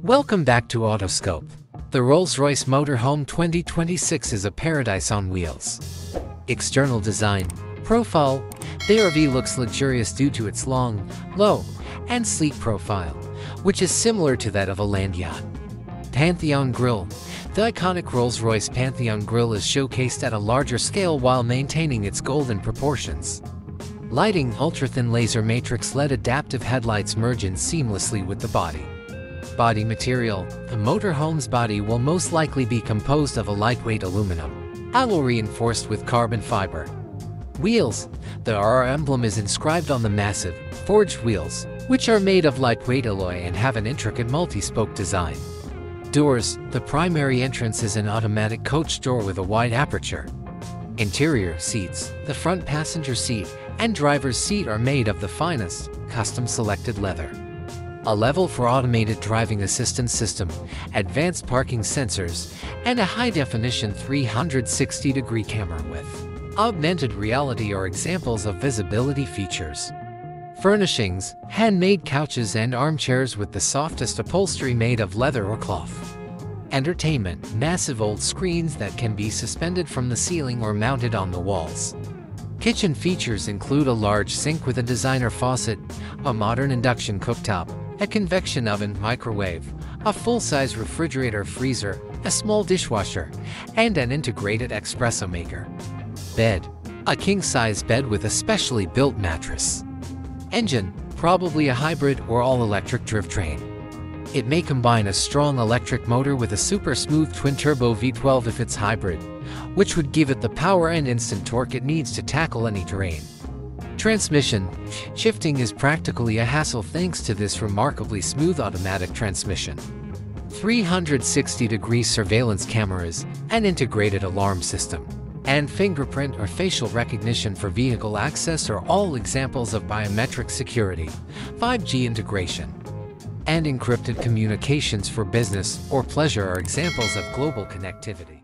Welcome back to Autoscope. The Rolls-Royce Motorhome 2026 is a paradise on wheels. External design, profile. The RV looks luxurious due to its long, low, and sleek profile, which is similar to that of a land yacht. Pantheon Grille. The iconic Rolls-Royce Pantheon Grille is showcased at a larger scale while maintaining its golden proportions. Lighting. Ultra-thin laser matrix LED adaptive headlights merge in seamlessly with the body. Body material. The motorhome's body will most likely be composed of a lightweight aluminum alloy reinforced with carbon fiber. Wheels. The RR emblem is inscribed on the massive, forged wheels, which are made of lightweight alloy and have an intricate multi-spoke design. Doors. The primary entrance is an automatic coach door with a wide aperture. Interior. Seats. The front passenger seat and driver's seat are made of the finest, custom-selected leather. A level for automated driving assistance system, advanced parking sensors, and a high-definition 360-degree camera with augmented reality are examples of visibility features. Furnishings. Handmade couches and armchairs with the softest upholstery made of leather or cloth. Entertainment. Massive old screens that can be suspended from the ceiling or mounted on the walls. Kitchen features include a large sink with a designer faucet, a modern induction cooktop, a convection oven, microwave, a full-size refrigerator freezer, a small dishwasher, and an integrated espresso maker. Bed. A king-size bed with a specially built mattress. Engine. Probably a hybrid or all-electric drivetrain. It may combine a strong electric motor with a super smooth twin-turbo V12 if it's hybrid, which would give it the power and instant torque it needs to tackle any terrain. Transmission. Shifting is practically a hassle thanks to this remarkably smooth automatic transmission. 360-degree surveillance cameras, an integrated alarm system, and fingerprint or facial recognition for vehicle access are all examples of biometric security, 5G integration, and encrypted communications for business or pleasure are examples of global connectivity.